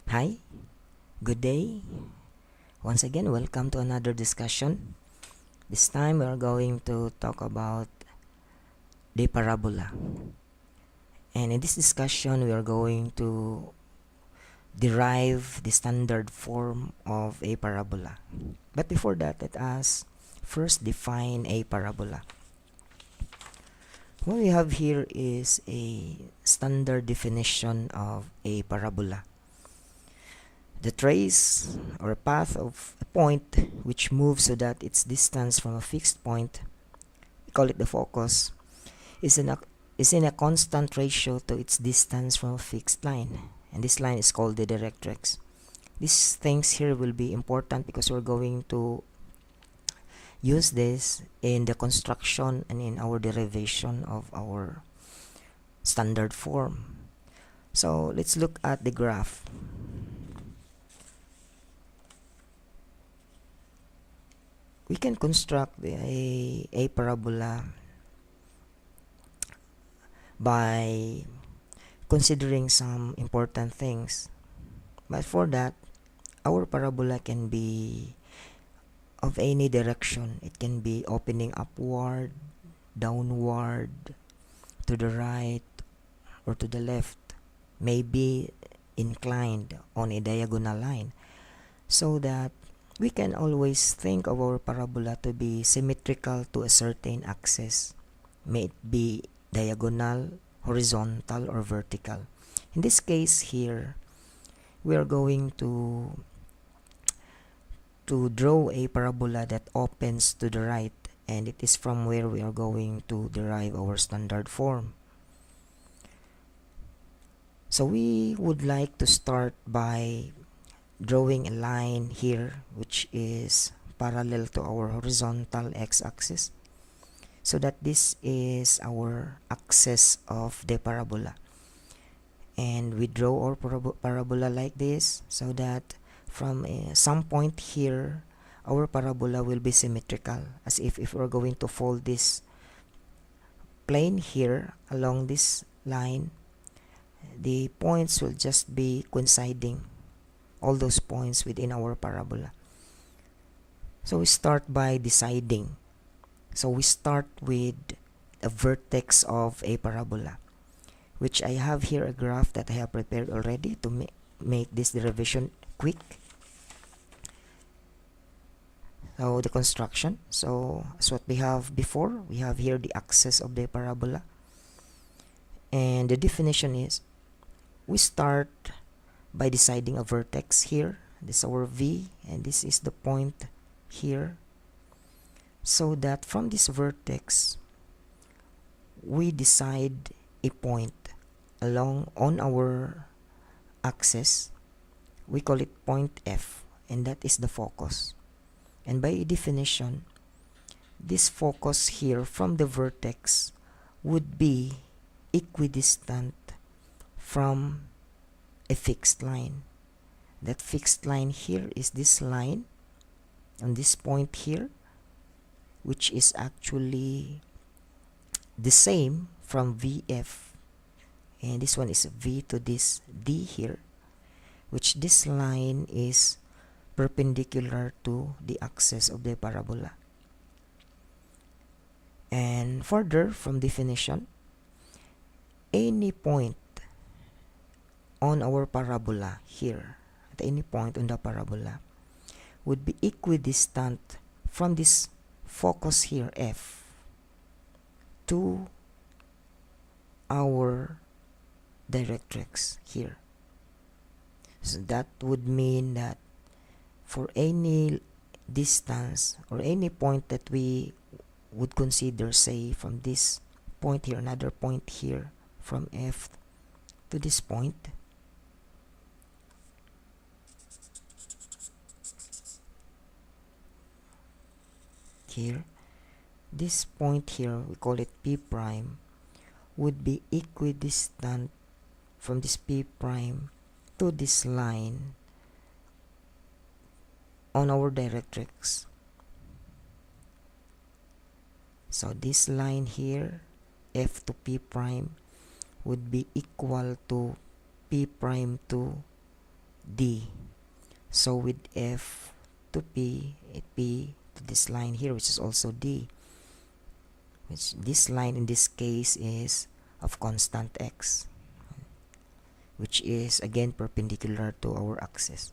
Hi, good day. Once again, welcome to another discussion. This time we are going to talk about the parabola. And in this discussion, we are going to derive the standard form of a parabola. But before that, let us first define a parabola. What we have here is a standard definition of a parabola. The trace or path of a point which moves so that its distance from a fixed point, we call it the focus, is in a constant ratio to its distance from a fixed line. And this line is called the directrix. These things here will be important because we're going to use this in the construction and in our derivation of our standard form. So let's look at the graph. We can construct a parabola by considering some important things. But for that, our parabola can be of any direction. It can be opening upward, downward, to the right, or to the left. Maybe inclined on a diagonal line. So that we can always think of our parabola to be symmetrical to a certain axis. May it be diagonal, horizontal, or vertical. In this case here, we are going to draw a parabola that opens to the right, and it is from where we are going to derive our standard form. So we would like to start by drawing a line here which is parallel to our horizontal x-axis, so that this is our axis of the parabola. And we draw our parabola like this, so that from some point here, our parabola will be symmetrical, as if we're going to fold this plane here along this line, the points will just be coinciding, all those points within our parabola. So we start by deciding. So we start with a vertex of a parabola, which I have here a graph that I have prepared already to make this derivation quick. So the construction, so as what we have before, we have here the axis of the parabola, and the definition is we start by deciding a vertex here. This is our V, and this is the point here, so that from this vertex we decide a point along on our axis. We call it point F, and that is the focus. And by definition, this focus here from the vertex would be equidistant from a fixed line. That fixed line here is this line on this point here, which is actually the same from VF, and this one is V to this D here, which this line is perpendicular to the axis of the parabola. And further, from definition, any point on our parabola here, at any point on the parabola, would be equidistant from this focus here F to our directrix here. So that would mean that for any distance or any point that we would consider, say from this point here, another point here, from F to this point, here, this point here, we call it P prime, would be equidistant from this P prime to this line on our directrix. So this line here, F to P prime, would be equal to P prime to D. So with F to P, it P to this line here, which is also D, which this line in this case is of constant x, which is again perpendicular to our axis.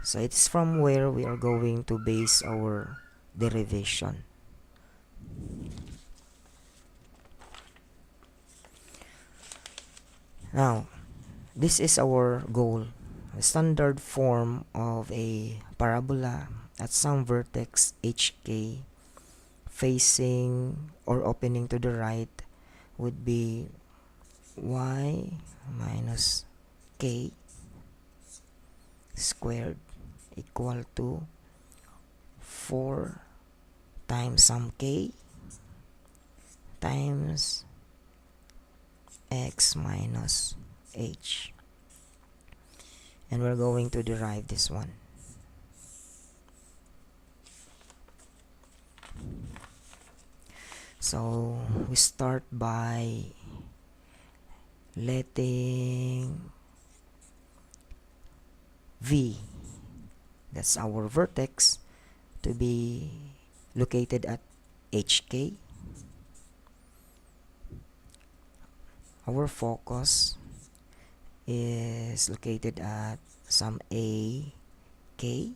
So it's from where we are going to base our derivation. Now, this is our goal. The standard form of a parabola at some vertex HK facing or opening to the right would be y minus k squared equal to 4 times some k times x minus h, and we're going to derive this one. So we start by letting V, that's our vertex, to be located at HK. Our focus is located at some AK.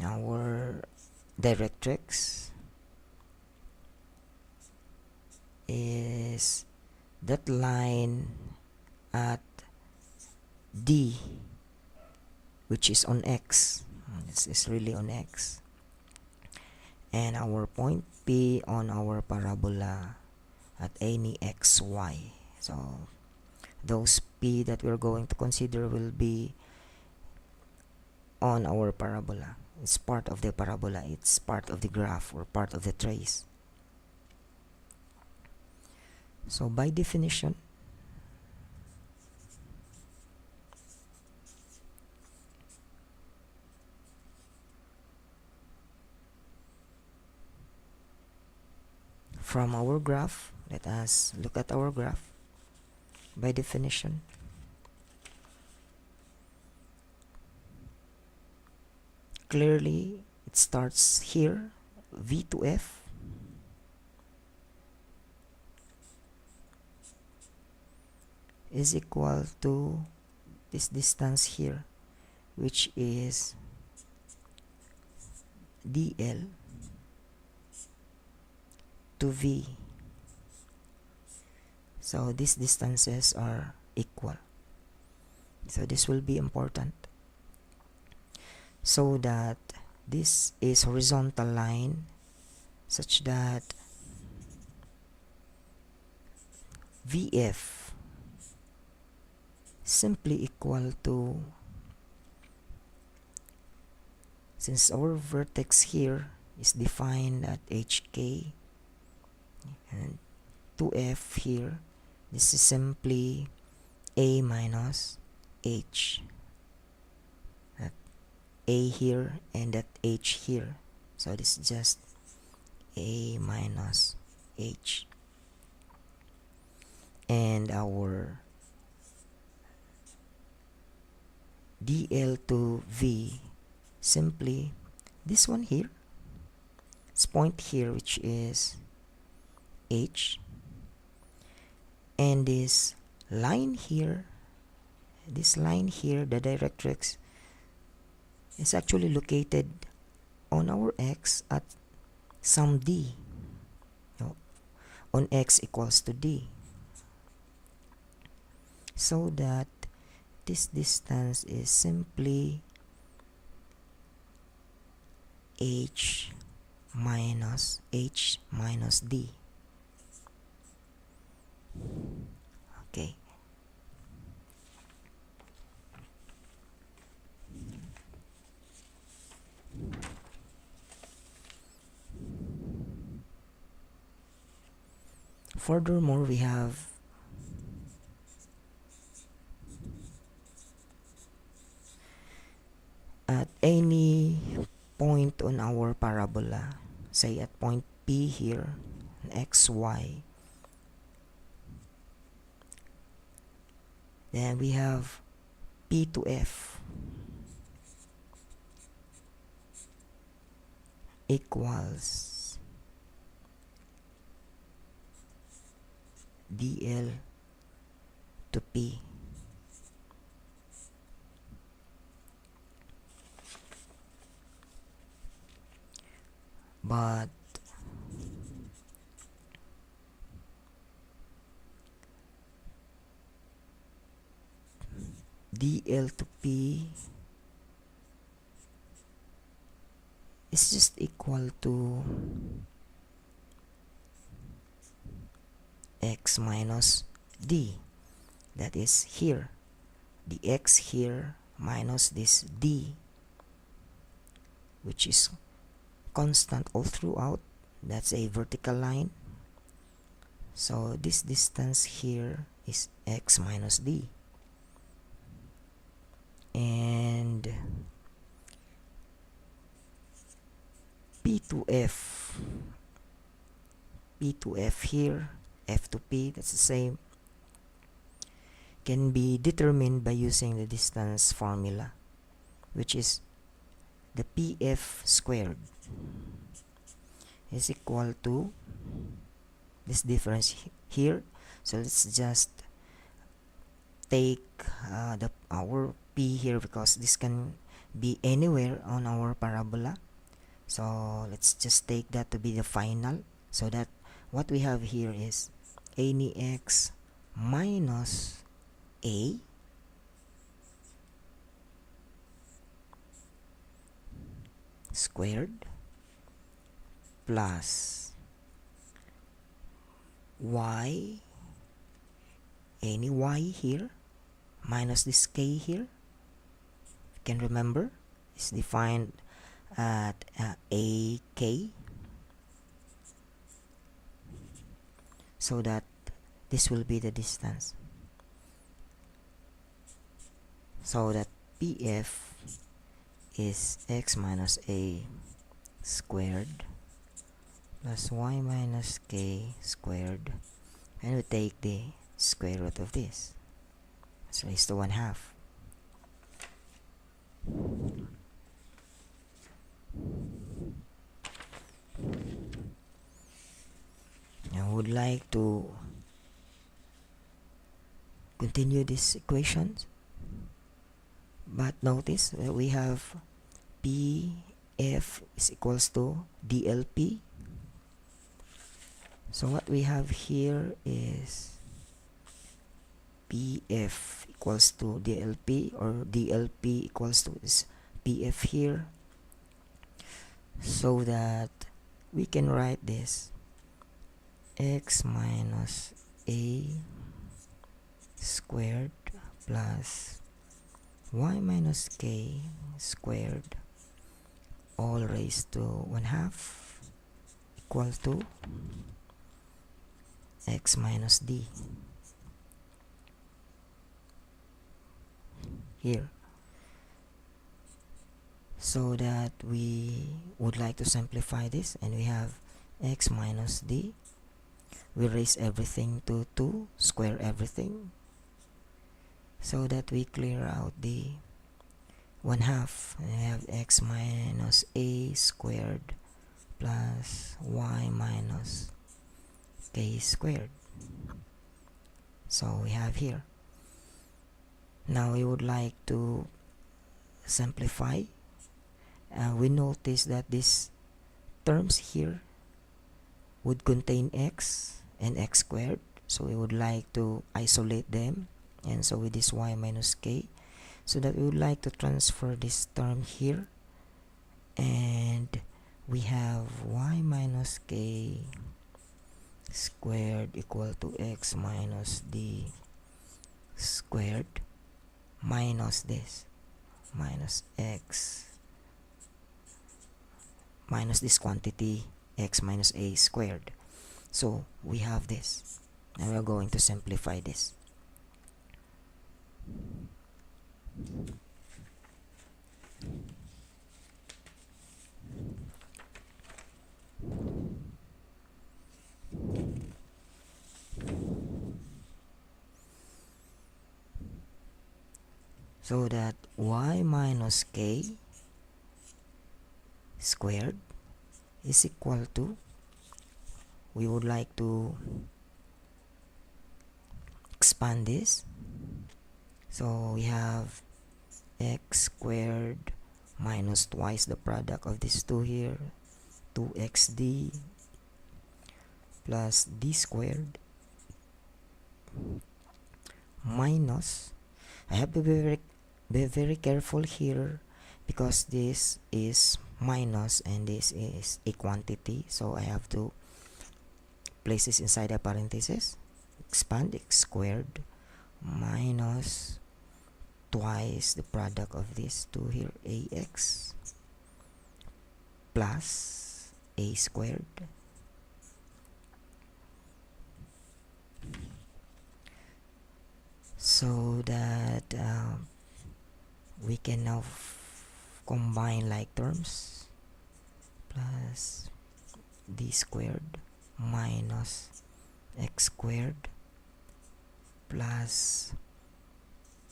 Our directrix is that line at D, which is on X. This is really on X. And our point P on our parabola at any XY. So those P that we're going to consider will be on our parabola. It's part of the parabola. It's part of the graph or part of the trace. So by definition, from our graph, let us look at our graph. By definition, clearly it starts here, V to F, is equal to this distance here, which is DL to V. So these distances are equal. So this will be important, so that this is horizontal line such that VF simply equal to, since our vertex here is defined at HK and 2F here, this is simply A minus H. That A here and that H here. So this is just A minus H. And our DL to V, simply this one here, this point here, which is H, and this line here, the directrix, is actually located on our X at some D, on X equals to D, so that this distance is simply H minus D. Okay. Furthermore, we have at any point on our parabola, say at point P here, XY, Then we have P to F equals dl to P. But dl to P is just equal to x minus d. That is here, the x here minus this d, which is constant all throughout. That's a vertical line. So this distance here is x minus d. And P to F here, F to P, that's the same, can be determined by using the distance formula, which is the PF squared is equal to this difference here. So let's just take our P here, because this can be anywhere on our parabola. So let's just take that to be the final, so that what we have here is any x minus a squared plus y, any y here minus this k here. You can remember, it's defined at ak, so that this will be the distance, so that pf is x minus a squared plus y minus k squared, and we take the square root of this, so it's to 1/2. I would like to continue these equations, but notice that we have PF is equals to DLP. So what we have here is PF equals to DLP, or DLP equals to this PF here, so that we can write this x minus a squared plus y minus k squared all raised to 1/2 equal to x minus d here. So that we would like to simplify this, and we have x minus d. We raise everything to 2, square everything, so that we clear out the 1/2. And we have x minus a squared plus y minus k squared. So we have here. Now we would like to simplify. We notice that these terms here would contain x and x squared, so we would like to isolate them, and so with this y minus k, so that we would like to transfer this term here, and we have y minus k squared equal to x minus d squared minus this, minus x minus this quantity x minus a squared. So we have this, and we're going to simplify this. so that y minus k squared is equal to, we would like to expand this, so we have x squared minus twice the product of these two here, 2xd plus d squared minus, I have to be very careful here because this is minus and this is a quantity, so I have to place this inside a parenthesis, expand x squared minus twice the product of these two here, ax plus a squared so that we can now combine like terms, plus d squared minus x squared plus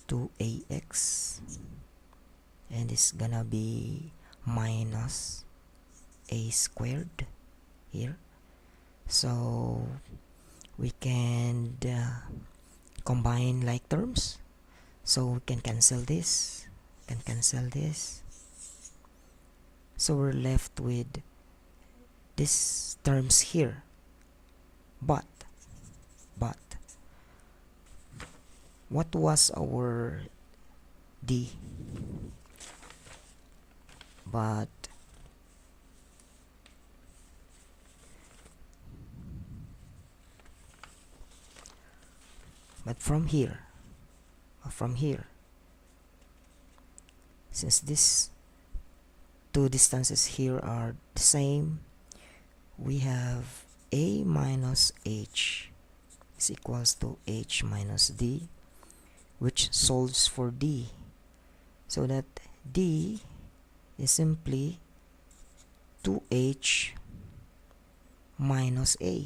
2ax, and it's gonna be minus a squared here, so we can combine like terms, so we can cancel this, so we're left with these terms here, but what was our d? But from here, since these two distances here are the same, we have a minus h is equals to h minus d, which solves for d, so that d is simply 2h minus a.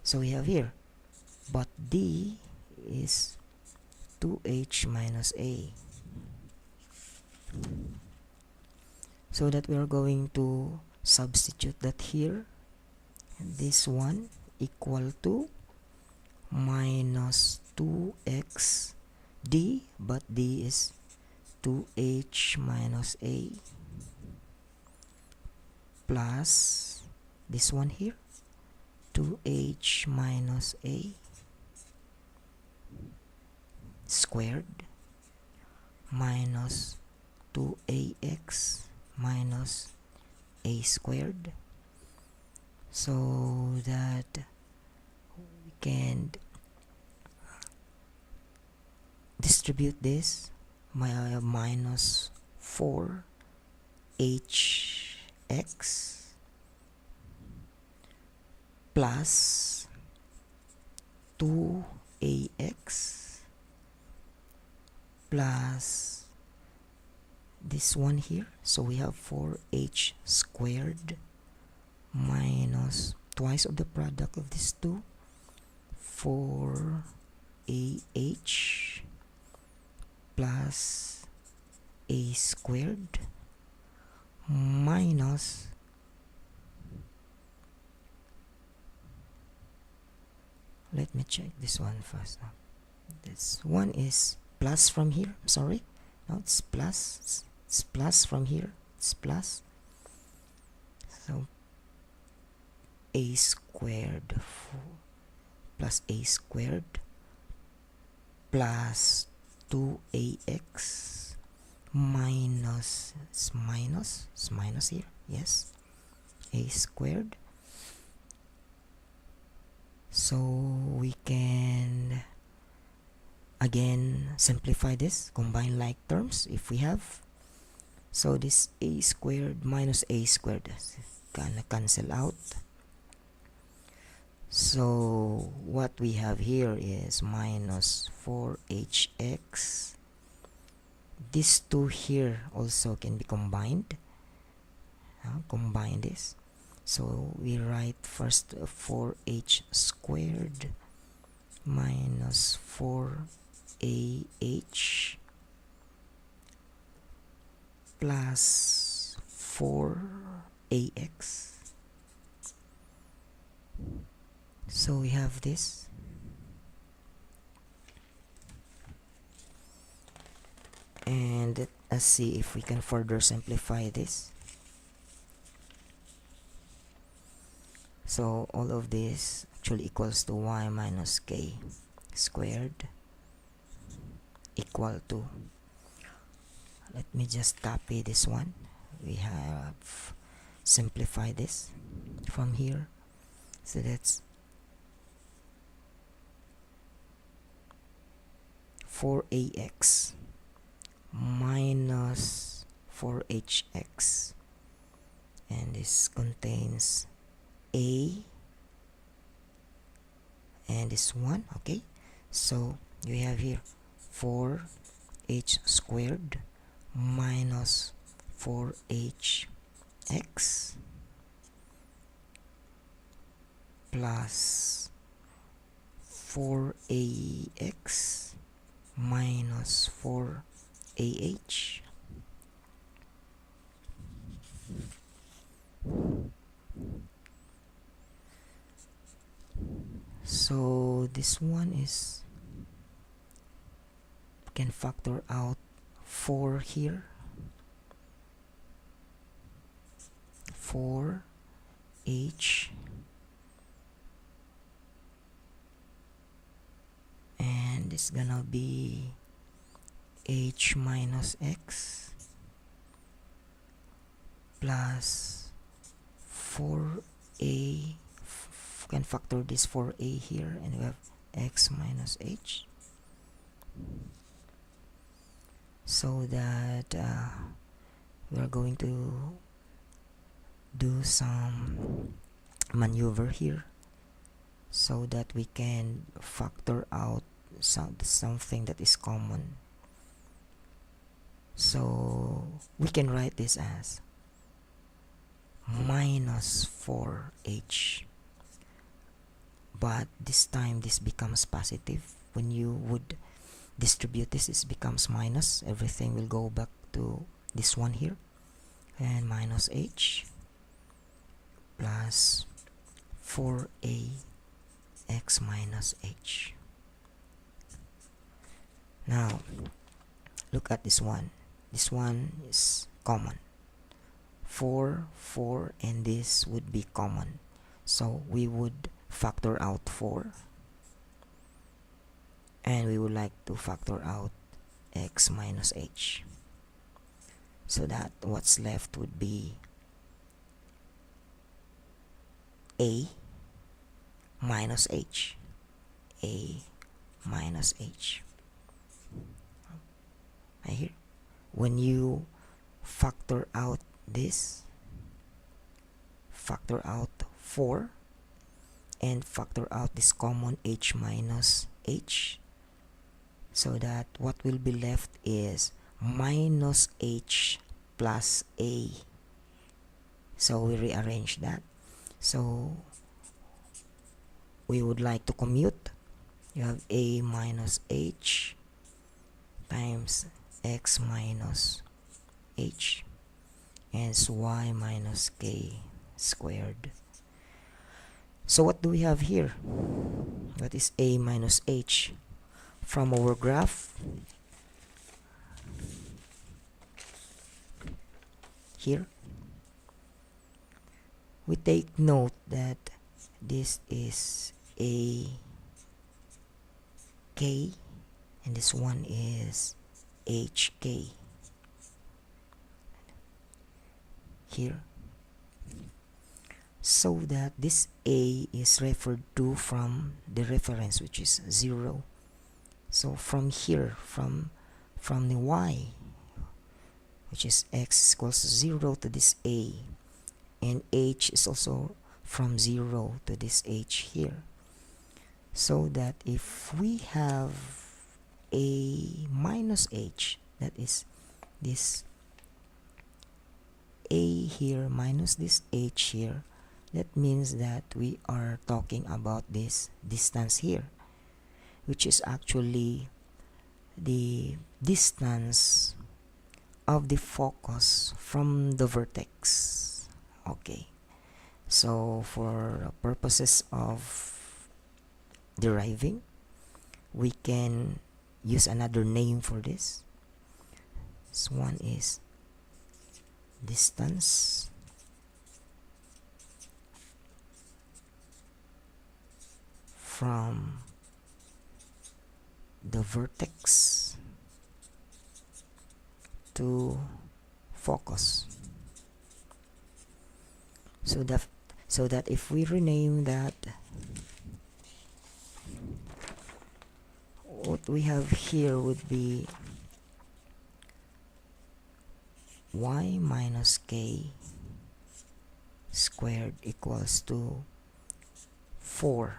So we have here, but d is 2h minus a, so that we are going to substitute that here, this one equal to minus 2x d, but d is 2h minus a, plus this one here, 2h minus a squared minus 2ax minus a squared, so that we can distribute this by minus 4hx plus 2ax plus this one here, so we have 4h squared minus twice of the product of these two, 4ah plus a squared minus, let me check this one first. This one is plus from here, sorry, no, it's plus, it's plus from here, it's plus, so a squared plus a squared plus 2ax minus, it's minus here, yes, a squared, so we can again simplify this, combine like terms if we have, so this a squared minus a squared is gonna cancel out, so what we have here is minus 4hx, these two here also can be combined, combine this, so we write first 4h squared minus 4AH plus 4AX. So we have this. And let's see if we can further simplify this. So all of this actually equals to y minus k squared equal to, let me just copy this one. We have simplified this from here. So that's 4ax minus 4hx, and this contains a and this one. Okay, so you have here 4h squared minus 4hx plus 4ax minus 4ah. So this one is, can factor out 4 here, 4h, and it's gonna be h minus x plus 4a, can factor this 4a here, and we have x minus h, so that we are going to do some maneuver here so that we can factor out something that is common. So we can write this as minus 4h, but this time this becomes positive. When you would distribute this, it becomes minus. Everything will go back to this one here, and minus h plus 4a x minus h. Now look at this one. This one is common. 4, 4, and this would be common. So we would factor out 4, and we would like to factor out x minus h, so that what's left would be a minus h, a minus h. Right here, when you factor out this, factor out 4 and factor out this common h minus h, so that what will be left is minus h plus a. So we rearrange that. So we would like to commute. You have a minus h times x minus h, and it's y minus k squared. So what do we have here? That is a minus h. From our graph here, we take note that this is a k and this one is hk here, so that this a is referred to from the reference, which is 0. So from here, from the y, which is x equals 0 to this a, and h is also from 0 to this h here, so that if we have a minus h, that is this a here minus this h here, that means that we are talking about this distance here. which is actually the distance of the focus from the vertex. Okay, so for purposes of deriving, we can use another name for this. This one is distance from the vertex to focus. So that if we rename that, what we have here would be y minus k squared equals to 4.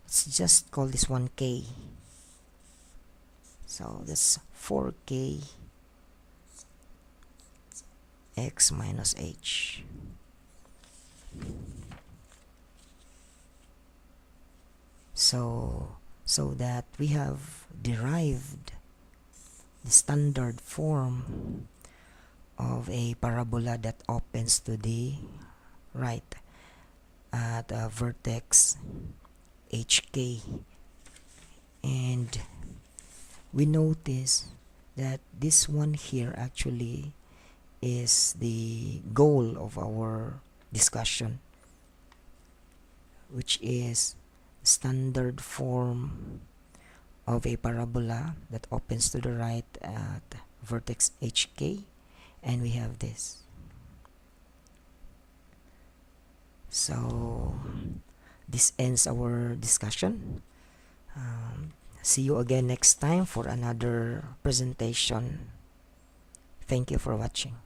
Let's just call this one k. So that's 4k x minus h. So that we have derived the standard form of a parabola that opens to the right at a vertex hk, and we notice that this one here actually is the goal of our discussion, which is standard form of a parabola that opens to the right at vertex hk, and we have this. So this ends our discussion. See you again next time for another presentation. Thank you for watching.